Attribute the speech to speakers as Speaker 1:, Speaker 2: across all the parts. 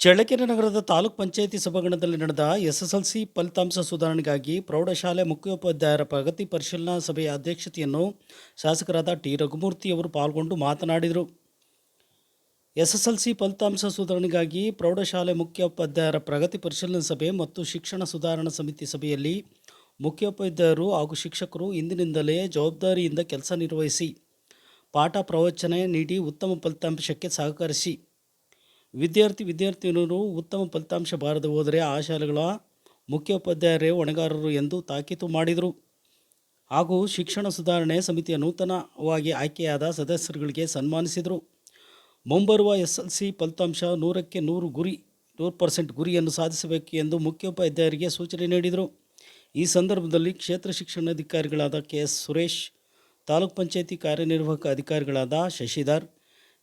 Speaker 1: ಚಳ್ಳಕೆರೆ ನಗರದ ತಾಲೂಕ್ ಪಂಚಾಯಿತಿ ಸಭಾಂಗಣದಲ್ಲಿ ನಡೆದ ಎಸ್ಎಸ್ಎಲ್ಸಿ ಫಲಿತಾಂಶ ಸುಧಾರಣೆಗಾಗಿ ಪ್ರೌಢಶಾಲೆ ಮುಖ್ಯೋಪಾಧ್ಯಾಯರ ಪ್ರಗತಿ ಪರಿಶೀಲನಾ ಸಭೆಯ ಅಧ್ಯಕ್ಷತೆಯನ್ನು ಶಾಸಕರಾದ ಟಿ ರಘುಮೂರ್ತಿ ಅವರು ಪಾಲ್ಗೊಂಡು ಮಾತನಾಡಿದರು. ಎಸ್ಎಸ್ಎಲ್ಸಿ ಫಲಿತಾಂಶ ಸುಧಾರಣೆಗಾಗಿ ಪ್ರೌಢಶಾಲೆ ಮುಖ್ಯೋಪಾಧ್ಯಾಯರ ಪ್ರಗತಿ ಪರಿಶೀಲನಾ ಸಭೆ ಮತ್ತು ಶಿಕ್ಷಣ ಸುಧಾರಣಾ ಸಮಿತಿ ಸಭೆಯಲ್ಲಿ ಮುಖ್ಯೋಪಾಧ್ಯಾಯರು ಹಾಗೂ ಶಿಕ್ಷಕರು ಇಂದಿನಿಂದಲೇ ಜವಾಬ್ದಾರಿಯಿಂದ ಕೆಲಸ ನಿರ್ವಹಿಸಿ ಪಾಠ ಪ್ರವಚನ ನೀಡಿ ಉತ್ತಮ ಫಲಿತಾಂಶಕ್ಕೆ ಸಹಕರಿಸಿ ವಿದ್ಯಾರ್ಥಿನಿಯರು ಉತ್ತಮ ಫಲಿತಾಂಶ ಬಾರದೆ ಹೋದರೆ ಆ ಶಾಲೆಗಳ ಮುಖ್ಯೋಪಾಧ್ಯಾಯರೇ ಹೊಣೆಗಾರರು ಎಂದು ತಾಕೀತು ಮಾಡಿದರು. ಹಾಗೂ ಶಿಕ್ಷಣ ಸುಧಾರಣೆ ಸಮಿತಿಯ ನೂತನವಾಗಿ ಆಯ್ಕೆಯಾದ ಸದಸ್ಯರುಗಳಿಗೆ ಸನ್ಮಾನಿಸಿದರು. ಮುಂಬರುವ ಎಸ್ಎಲ್ಸಿ ಫಲಿತಾಂಶ 100ಕ್ಕೆ 100% ಗುರಿಯನ್ನು ಸಾಧಿಸಬೇಕು ಎಂದು ಮುಖ್ಯೋಪಾಧ್ಯಾಯರಿಗೆ ಸೂಚನೆ ನೀಡಿದರು. ಈ ಸಂದರ್ಭದಲ್ಲಿ ಕ್ಷೇತ್ರ ಶಿಕ್ಷಣಾಧಿಕಾರಿಗಳಾದ ಕೆಎಸ್ ಸುರೇಶ್, ತಾಲೂಕ್ ಪಂಚಾಯಿತಿ ಕಾರ್ಯನಿರ್ವಾಹಕ ಅಧಿಕಾರಿಗಳಾದ ಶಶಿಧರ್,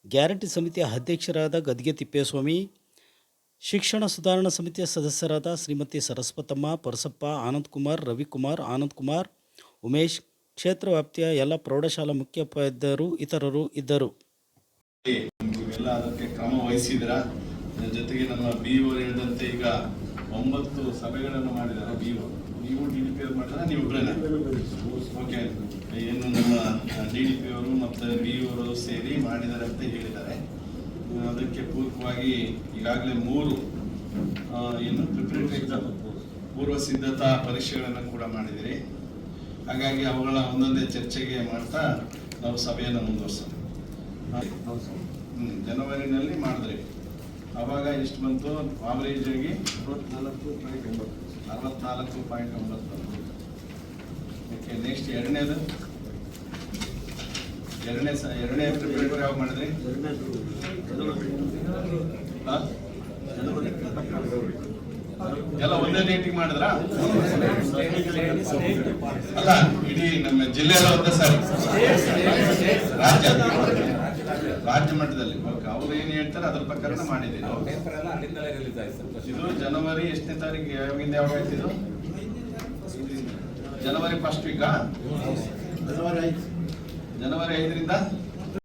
Speaker 1: ಗ್ಯಾರಂಟಿ ಸಮಿತಿಯ ಅಧ್ಯಕ್ಷರಾದ ಗದ್ಗೆ ತಿಪ್ಪೇಸ್ವಾಮಿ, ಶಿಕ್ಷಣ ಸುಧಾರಣಾ ಸಮಿತಿಯ ಸದಸ್ಯರಾದ ಶ್ರೀಮತಿ ಸರಸ್ವತಮ್ಮ, ಪರಸಪ್ಪ, ಆನಂದಕುಮಾರ್, ರವಿಕುಮಾರ್, ಆನಂದಕುಮಾರ್, ಉಮೇಶ್, ಕ್ಷೇತ್ರ ವ್ಯಾಪ್ತಿಯ ಎಲ್ಲ ಪ್ರೌಢಶಾಲಾ ಮುಖ್ಯೋಪಾಧ್ಯಾಯರು ಇತರರು ಇದ್ದರು.
Speaker 2: ಎಲ್ಲ ಅದಕ್ಕೆ ಕ್ರಮ ವಹಿಸಿದ್ರ. ಜೊತೆಗೆ ನಮ್ಮ BO ಹೇಳಿದಂತೆ ಈಗ 9 ಸಭೆಗಳನ್ನು ಮಾಡಿದ್ದಾರೆ. ನೀವು DDP ಅವರು ಮಾಡಿದ್ರೆ ನೀವು ಒಬ್ಬರೇನ? ಓಕೆ, ಏನು ನಮ್ಮ DDP ಅವರು ಮತ್ತು BO ಅವರು ಸೇರಿ ಮಾಡಿದ್ದಾರೆ ಅಂತ ಹೇಳಿದ್ದಾರೆ. ಅದಕ್ಕೆ ಪೂರ್ವಕವಾಗಿ ಈಗಾಗಲೇ 3 ಏನು ಪ್ರಿಪರೇಟರಿ ಎಕ್ಸಾಮ್ ಪೂರ್ವ ಸಿದ್ಧತಾ ಪರೀಕ್ಷೆಗಳನ್ನು ಕೂಡ ಮಾಡಿದಿರಿ. ಹಾಗಾಗಿ ಅವುಗಳ ಒಂದೊಂದೇ ಚರ್ಚೆಗೆ ಮಾಡ್ತಾ ನಾವು ಸಭೆಯನ್ನು ಮುಂದುವರ್ಸೋಣ. ಜನವರಿನಲ್ಲಿ ಮಾಡಿದ್ರಿ, ಅವಾಗ ಎಷ್ಟು ಬಂತು? ಆವರೇಜ್ ಆಗಿ 64.9. ಓಕೆ, ನೆಕ್ಸ್ಟ್ ಎರಡನೇ ಪ್ರಿಪರೇಟರಿ ಯಾವಾಗ ಮಾಡಿದ್ರಿ? ಎಲ್ಲ ಒಂದೇ ಡೇಟಿಗೆ ಮಾಡಿದ್ರ? ಅಲ್ಲ, ಇಡೀ ನಮ್ಮ ಜಿಲ್ಲೆಯಲ್ಲಿ ಒಂದೇ ಸಾರಿ ರಾಜ್ಯ ಮಟ್ಟದಲ್ಲಿ ಅವ್ರು ಏನ್ ಹೇಳ್ತಾರೆ ಅದ್ರ ಪ್ರಕಾರ ಮಾಡಿದ್ದೀವಿ. ಇದು ಜನವರಿ ಎಷ್ಟನೇ ತಾರೀಕು? ಯಾವಾಗಿಂದ ಯಾವಾಗ ಆಯ್ತಿದ್ದು? ಜನವರಿ 1st ವೀಕಾ? ಜನವರಿ 5ರಿಂದ